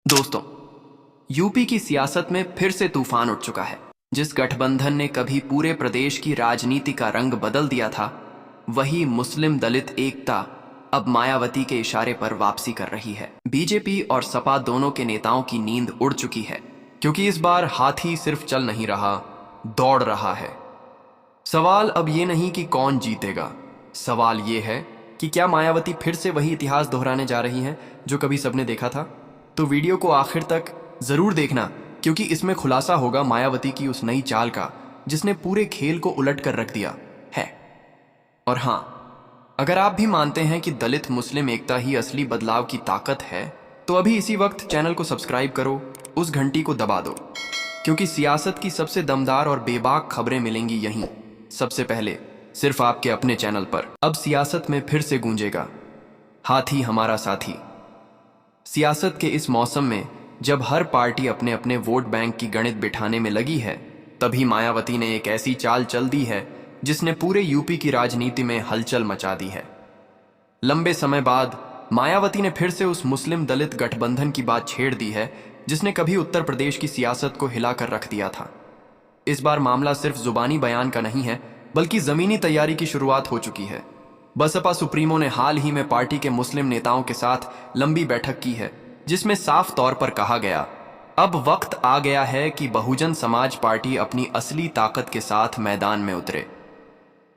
दोस्तों, यूपी की सियासत में फिर से तूफान उठ चुका है। जिस गठबंधन ने कभी पूरे प्रदेश की राजनीति का रंग बदल दिया था, वही मुस्लिम दलित एकता अब मायावती के इशारे पर वापसी कर रही है। बीजेपी और सपा दोनों के नेताओं की नींद उड़ चुकी है, क्योंकि इस बार हाथी सिर्फ चल नहीं रहा, दौड़ रहा है। सवाल अब ये नहीं कि कौन जीतेगा, सवाल ये है कि क्या मायावती फिर से वही इतिहास दोहराने जा रही हैं जो कभी सबने देखा था। तो वीडियो को आखिर तक जरूर देखना, क्योंकि इसमें खुलासा होगा मायावती की उस नई चाल का जिसने पूरे खेल को उलट कर रख दिया है। और हाँ, अगर आप भी मानते हैं कि दलित मुस्लिम एकता ही असली बदलाव की ताकत है, तो अभी इसी वक्त चैनल को सब्सक्राइब करो, उस घंटी को दबा दो, क्योंकि सियासत की सबसे दमदार और बेबाक खबरें मिलेंगी यहीं, सबसे पहले, सिर्फ आपके अपने चैनल पर। अब सियासत में फिर से गूंजेगा, हाथी हमारा साथी। सियासत के इस मौसम में जब हर पार्टी अपने अपने वोट बैंक की गणित बिठाने में लगी है, तभी मायावती ने एक ऐसी चाल चल दी है जिसने पूरे यूपी की राजनीति में हलचल मचा दी है। लंबे समय बाद मायावती ने फिर से उस मुस्लिम दलित गठबंधन की बात छेड़ दी है जिसने कभी उत्तर प्रदेश की सियासत को हिलाकर रख दिया था। इस बार मामला सिर्फ जुबानी बयान का नहीं है, बल्कि जमीनी तैयारी की शुरुआत हो चुकी है। बसपा सुप्रीमो ने हाल ही में पार्टी के मुस्लिम नेताओं के साथ लंबी बैठक की है, जिसमें साफ तौर पर कहा गया, अब वक्त आ गया है कि बहुजन समाज पार्टी अपनी असली ताकत के साथ मैदान में उतरे।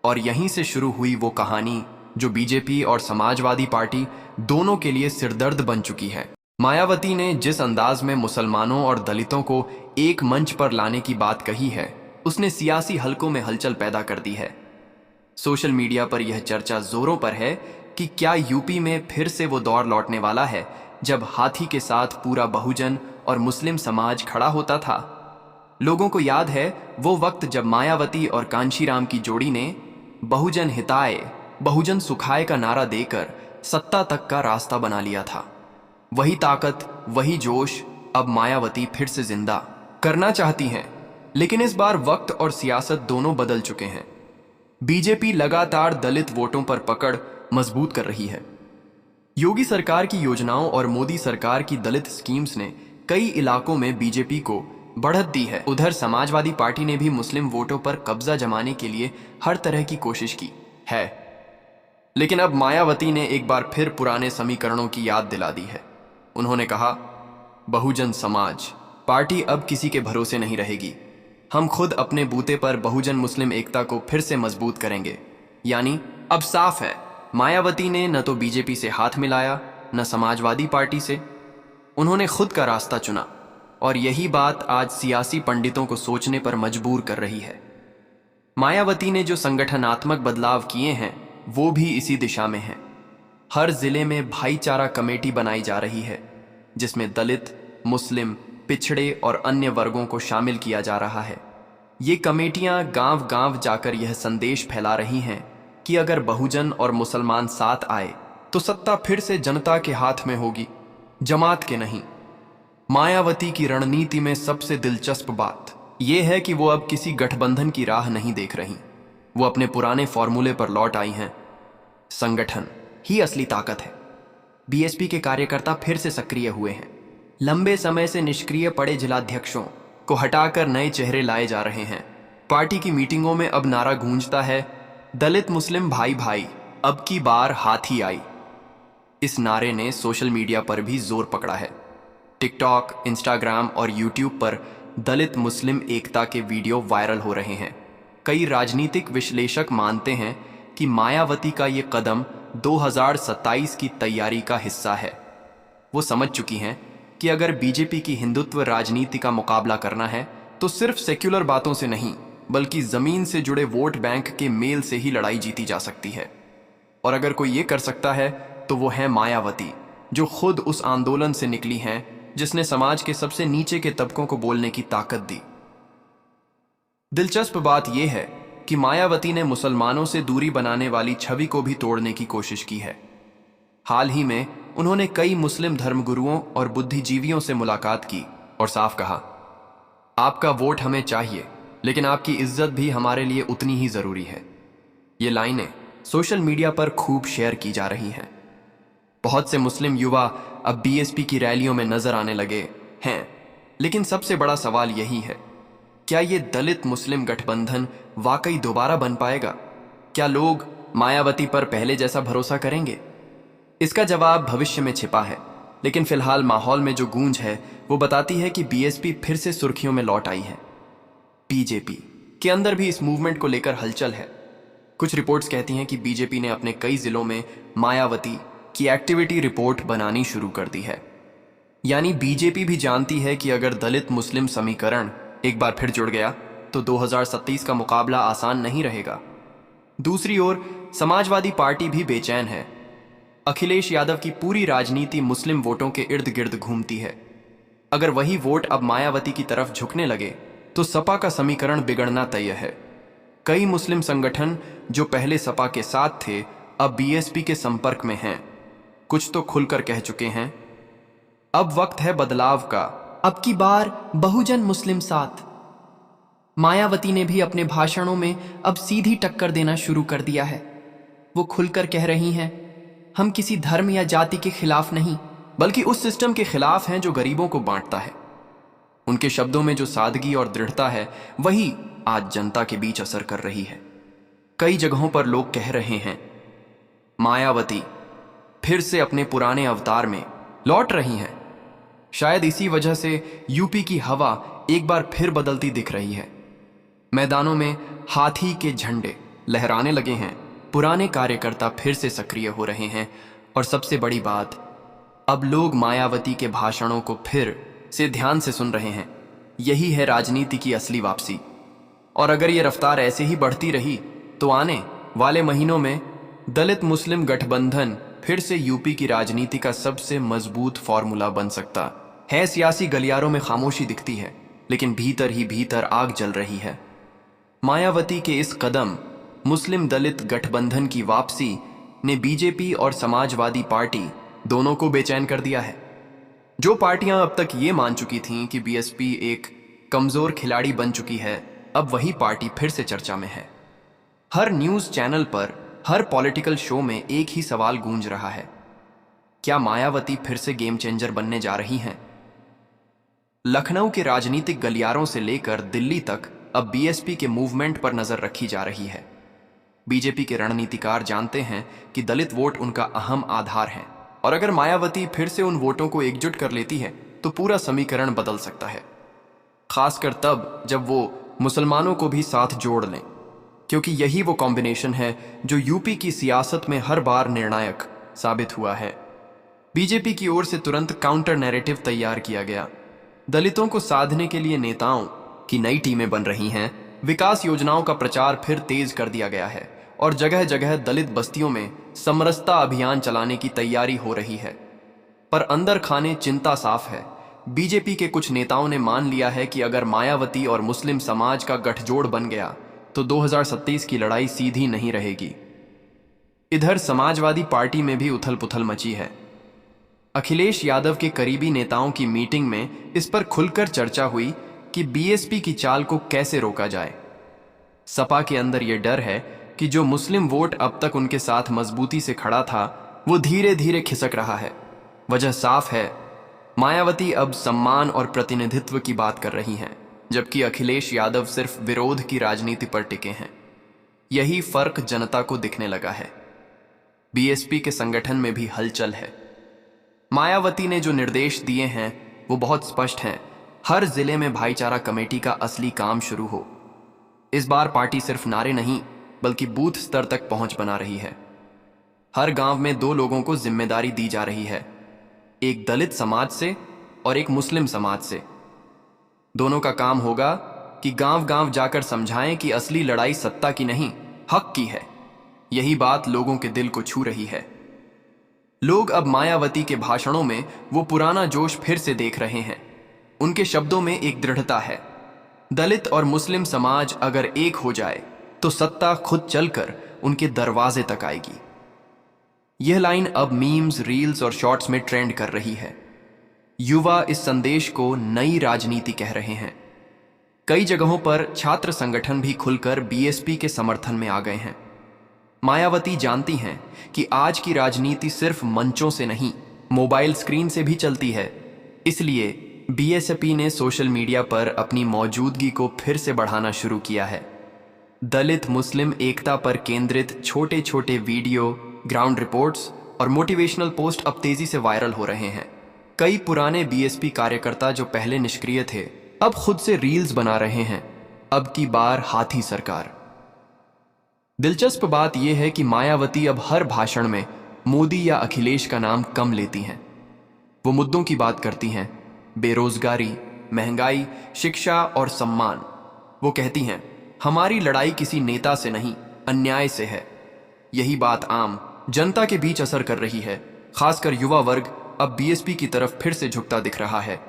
और यहीं से शुरू हुई वो कहानी जो बीजेपी और समाजवादी पार्टी दोनों के लिए सिरदर्द बन चुकी है। मायावती ने जिस अंदाज में मुसलमानों और दलितों को एक मंच पर लाने की बात कही है, उसने सियासी हलकों में हलचल पैदा कर दी है। सोशल मीडिया पर यह चर्चा जोरों पर है कि क्या यूपी में फिर से वो दौर लौटने वाला है जब हाथी के साथ पूरा बहुजन और मुस्लिम समाज खड़ा होता था। लोगों को याद है वो वक्त जब मायावती और कांशीराम की जोड़ी ने बहुजन हिताय बहुजन सुखाय का नारा देकर सत्ता तक का रास्ता बना लिया था। वही ताकत, वही जोश अब मायावती फिर से जिंदा करना चाहती हैं, लेकिन इस बार वक्त और सियासत दोनों बदल चुके हैं। बीजेपी लगातार दलित वोटों पर पकड़ मजबूत कर रही है। योगी सरकार की योजनाओं और मोदी सरकार की दलित स्कीम्स ने कई इलाकों में बीजेपी को बढ़त दी है। उधर समाजवादी पार्टी ने भी मुस्लिम वोटों पर कब्जा जमाने के लिए हर तरह की कोशिश की है, लेकिन अब मायावती ने एक बार फिर पुराने समीकरणों की याद दिला दी है। उन्होंने कहा, बहुजन समाज पार्टी अब किसी के भरोसे नहीं रहेगी। हम खुद अपने बूते पर बहुजन मुस्लिम एकता को फिर से मजबूत करेंगे। यानी अब साफ है, मायावती ने न तो बीजेपी से हाथ मिलाया, न समाजवादी पार्टी से। उन्होंने खुद का रास्ता चुना, और यही बात आज सियासी पंडितों को सोचने पर मजबूर कर रही है। मायावती ने जो संगठनात्मक बदलाव किए हैं, वो भी इसी दिशा में हैं। हर जिले में भाईचारा कमेटी बनाई जा रही है, जिसमें दलित, मुस्लिम, पिछड़े और अन्य वर्गों को शामिल किया जा रहा है। ये कमेटियां गांव-गांव जाकर यह संदेश फैला रही हैं कि अगर बहुजन और मुसलमान साथ आए तो सत्ता फिर से जनता के हाथ में होगी, जमात के नहीं। मायावती की रणनीति में सबसे दिलचस्प बात यह है कि वो अब किसी गठबंधन की राह नहीं देख रही। वो अपने पुराने फॉर्मूले पर लौट आई हैं। संगठन ही असली ताकत है। बीएसपी के कार्यकर्ता फिर से सक्रिय हुए हैं। लंबे समय से निष्क्रिय पड़े जिलाध्यक्षों को हटाकर नए चेहरे लाए जा रहे हैं। पार्टी की मीटिंगों में अब नारा गूंजता है, दलित मुस्लिम भाई भाई, अब की बार हाथी आई। इस नारे ने सोशल मीडिया पर भी जोर पकड़ा है। टिकटॉक, इंस्टाग्राम और यूट्यूब पर दलित मुस्लिम एकता के वीडियो वायरल हो रहे हैं। कई राजनीतिक विश्लेषक मानते हैं कि मायावती का ये कदम 2027 की तैयारी का हिस्सा है। वो समझ चुकी हैं कि अगर बीजेपी की हिंदुत्व राजनीति का मुकाबला करना है तो सिर्फ सेक्युलर बातों से नहीं, बल्कि जमीन से जुड़े वोट बैंक के मेल से ही लड़ाई जीती जा सकती है। और अगर कोई ये कर सकता है तो वो है मायावती, जो खुद उस आंदोलन से निकली हैं जिसने समाज के सबसे नीचे के तबकों को बोलने की ताकत दी। दिलचस्प बात यह है कि मायावती ने मुसलमानों से दूरी बनाने वाली छवि को भी तोड़ने की कोशिश की है। हाल ही में उन्होंने कई मुस्लिम धर्मगुरुओं और बुद्धिजीवियों से मुलाकात की और साफ कहा, आपका वोट हमें चाहिए, लेकिन आपकी इज्जत भी हमारे लिए उतनी ही जरूरी है। ये लाइनें सोशल मीडिया पर खूब शेयर की जा रही हैं। बहुत से मुस्लिम युवा अब बीएसपी की रैलियों में नजर आने लगे हैं। लेकिन सबसे बड़ा सवाल यही है, क्या ये दलित मुस्लिम गठबंधन वाकई दोबारा बन पाएगा? क्या लोग मायावती पर पहले जैसा भरोसा करेंगे? इसका जवाब भविष्य में छिपा है, लेकिन फिलहाल माहौल में जो गूंज है वो बताती है कि बीएसपी फिर से सुर्खियों में लौट आई है। बीजेपी के अंदर भी इस मूवमेंट को लेकर हलचल है। कुछ रिपोर्ट्स कहती हैं कि बीजेपी ने अपने कई जिलों में मायावती की एक्टिविटी रिपोर्ट बनानी शुरू कर दी है। यानी बीजेपी भी जानती है कि अगर दलित मुस्लिम समीकरण एक बार फिर जुड़ गया तो 2027 का मुकाबला आसान नहीं रहेगा। दूसरी ओर समाजवादी पार्टी भी बेचैन है। अखिलेश यादव की पूरी राजनीति मुस्लिम वोटों के इर्द गिर्द घूमती है। अगर वही वोट अब मायावती की तरफ झुकने लगे तो सपा का समीकरण बिगड़ना तय है। कई मुस्लिम संगठन जो पहले सपा के साथ थे अब बीएसपी के संपर्क में हैं। कुछ तो खुलकर कह चुके हैं, अब वक्त है बदलाव का, अब की बार बहुजन मुस्लिम साथ। मायावती ने भी अपने भाषणों में अब सीधी टक्कर देना शुरू कर दिया है। वो खुलकर कह रही हैं, हम किसी धर्म या जाति के खिलाफ नहीं, बल्कि उस सिस्टम के खिलाफ हैं जो गरीबों को बांटता है। उनके शब्दों में जो सादगी और दृढ़ता है वही आज जनता के बीच असर कर रही है। कई जगहों पर लोग कह रहे हैं, मायावती फिर से अपने पुराने अवतार में लौट रही हैं। शायद इसी वजह से यूपी की हवा एक बार फिर बदलती दिख रही है। मैदानों में हाथी के झंडे लहराने लगे हैं, पुराने कार्यकर्ता फिर से सक्रिय हो रहे हैं और सबसे बड़ी बात, अब लोग मायावती के भाषणों को फिर से ध्यान से सुन रहे हैं। यही है राजनीति की असली वापसी। और अगर ये रफ्तार ऐसे ही बढ़ती रही तो आने वाले महीनों में दलित मुस्लिम गठबंधन फिर से यूपी की राजनीति का सबसे मजबूत फॉर्मूला बन सकता है। सियासी गलियारों में खामोशी दिखती है, लेकिन भीतर ही भीतर आग जल रही है। मायावती के इस कदम, मुस्लिम दलित गठबंधन की वापसी ने बीजेपी और समाजवादी पार्टी दोनों को बेचैन कर दिया है। जो पार्टियां अब तक ये मान चुकी थीं कि बीएसपी एक कमजोर खिलाड़ी बन चुकी है, अब वही पार्टी फिर से चर्चा में है। हर न्यूज चैनल पर, हर पॉलिटिकल शो में एक ही सवाल गूंज रहा है, क्या मायावती फिर से गेम चेंजर बनने जा रही हैं? लखनऊ के राजनीतिक गलियारों से लेकर दिल्ली तक अब बीएसपी के मूवमेंट पर नजर रखी जा रही है। बीजेपी के रणनीतिकार जानते हैं कि दलित वोट उनका अहम आधार है और अगर मायावती फिर से उन वोटों को एकजुट कर लेती है तो पूरा समीकरण बदल सकता है, खासकर तब जब वो मुसलमानों को भी साथ जोड़ लें, क्योंकि यही वो कॉम्बिनेशन है जो यूपी की सियासत में हर बार निर्णायक साबित हुआ है। बीजेपी की ओर से तुरंत काउंटर नैरेटिव तैयार किया गया। दलितों को साधने के लिए नेताओं की नई टीमें बन रही हैं। विकास योजनाओं का प्रचार फिर तेज कर दिया गया है और जगह जगह दलित बस्तियों में समरसता अभियान चलाने की तैयारी हो रही है। पर अंदर खाने चिंता साफ है। बीजेपी के कुछ नेताओं ने मान लिया है कि अगर मायावती और मुस्लिम समाज का गठजोड़ बन गया तो 2027 की लड़ाई सीधी नहीं रहेगी। इधर समाजवादी पार्टी में भी उथल पुथल मची है। अखिलेश यादव के करीबी नेताओं की मीटिंग में इस पर खुलकर चर्चा हुई कि बीएसपी की चाल को कैसे रोका जाए। सपा के अंदर यह डर है कि जो मुस्लिम वोट अब तक उनके साथ मजबूती से खड़ा था वो धीरे धीरे खिसक रहा है। वजह साफ है, मायावती अब सम्मान और प्रतिनिधित्व की बात कर रही हैं, जबकि अखिलेश यादव सिर्फ विरोध की राजनीति पर टिके हैं। यही फर्क जनता को दिखने लगा है। बीएसपी के संगठन में भी हलचल है। मायावती ने जो निर्देश दिए हैं वो बहुत स्पष्ट हैं। हर जिले में भाईचारा कमेटी का असली काम शुरू हो। इस बार पार्टी सिर्फ नारे नहीं बल्कि बूथ स्तर तक पहुंच बना रही है। हर गांव में 2 लोगों को जिम्मेदारी दी जा रही है, एक दलित समाज से और एक मुस्लिम समाज से। दोनों का काम होगा कि गांव गांव जाकर समझाएं कि असली लड़ाई सत्ता की नहीं, हक की है। यही बात लोगों के दिल को छू रही है। लोग अब मायावती के भाषणों में वो पुराना जोश फिर से देख रहे हैं। उनके शब्दों में एक दृढ़ता है। दलित और मुस्लिम समाज अगर एक हो जाए तो सत्ता खुद चलकर उनके दरवाजे तक आएगी। यह लाइन अब मीम्स, रील्स और शॉर्ट्स में ट्रेंड कर रही है। युवा इस संदेश को नई राजनीति कह रहे हैं। कई जगहों पर छात्र संगठन भी खुलकर बीएसपी के समर्थन में आ गए हैं। मायावती जानती हैं कि आज की राजनीति सिर्फ मंचों से नहीं, मोबाइल स्क्रीन से भी चलती है। इसलिए बीएसपी ने सोशल मीडिया पर अपनी मौजूदगी को फिर से बढ़ाना शुरू किया है। दलित मुस्लिम एकता पर केंद्रित छोटे छोटे वीडियो, ग्राउंड रिपोर्ट्स और मोटिवेशनल पोस्ट अब तेजी से वायरल हो रहे हैं। कई पुराने बीएसपी कार्यकर्ता जो पहले निष्क्रिय थे अब खुद से रील्स बना रहे हैं। अब की बार हाथी सरकार। दिलचस्प बात यह है कि मायावती अब हर भाषण में मोदी या अखिलेश का नाम कम लेती हैं। वो मुद्दों की बात करती हैं, बेरोजगारी, महंगाई, शिक्षा और सम्मान। वो कहती हैं, हमारी लड़ाई किसी नेता से नहीं, अन्याय से है। यही बात आम जनता के बीच असर कर रही है। खासकर युवा वर्ग अब बीएसपी की तरफ फिर से झुकता दिख रहा है।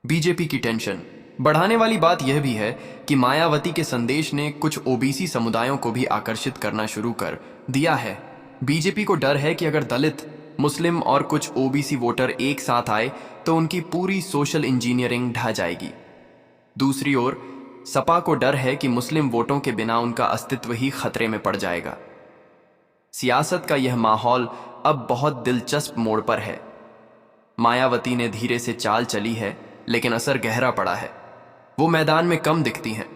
बीजेपी की टेंशन बढ़ाने वाली बात यह भी है कि मायावती के संदेश ने कुछ ओबीसी समुदायों को भी आकर्षित करना शुरू कर दिया है। बीजेपी को डर है कि अगर दलित, मुस्लिम और कुछ ओबीसी वोटर एक साथ आए तो उनकी पूरी सोशल इंजीनियरिंग ढह जाएगी। दूसरी ओर सपा को डर है कि मुस्लिम वोटों के बिना उनका अस्तित्व ही खतरे में पड़ जाएगा। सियासत का यह माहौल अब बहुत दिलचस्प मोड़ पर है। मायावती ने धीरे से चाल चली है, लेकिन असर गहरा पड़ा है। वो मैदान में कम दिखती हैं,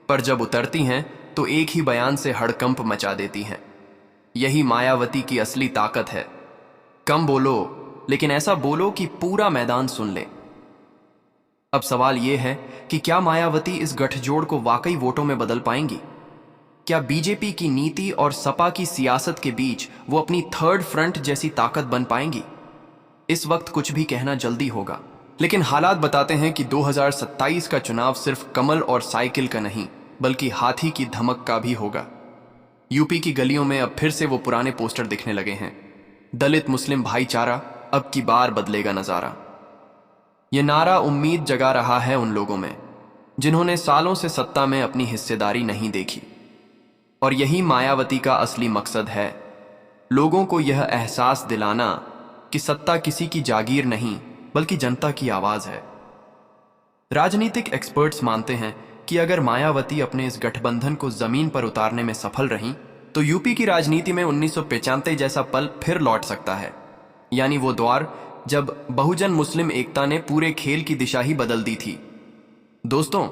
पर जब उतरती हैं तो एक ही बयान से हड़कंप मचा देती हैं। यही मायावती की असली ताकत है। कम बोलो, लेकिन ऐसा बोलो कि पूरा मैदान सुन ले। अब सवाल यह है कि क्या मायावती इस गठजोड़ को वाकई वोटों में बदल पाएंगी? क्या बीजेपी की नीति और सपा की सियासत के बीच वो अपनी थर्ड फ्रंट जैसी ताकत बन पाएंगी? इस वक्त कुछ भी कहना जल्दी होगा, लेकिन हालात बताते हैं कि 2027 का चुनाव सिर्फ कमल और साइकिल का नहीं, बल्कि हाथी की धमक का भी होगा। यूपी की गलियों में अब फिर से वो पुराने पोस्टर दिखने लगे हैं। दलित मुस्लिम भाईचारा, अब की बार बदलेगा नजारा। ये नारा उम्मीद जगा रहा है उन लोगों में जिन्होंने सालों से सत्ता में अपनी हिस्सेदारी नहीं देखी। और यही मायावती का असली मकसद है, लोगों को यह एहसास दिलाना कि सत्ता किसी की जागीर नहीं, बल्कि जनता की आवाज है। राजनीतिक एक्सपर्ट्स मानते हैं कि अगर मायावती अपने इस गठबंधन को जमीन पर उतारने में सफल रहीं, तो यूपी की राजनीति में 1995 जैसा पल फिर लौट सकता है। यानी वो द्वार जब बहुजन मुस्लिम एकता ने पूरे खेल की दिशा ही बदल दी थी। दोस्तों,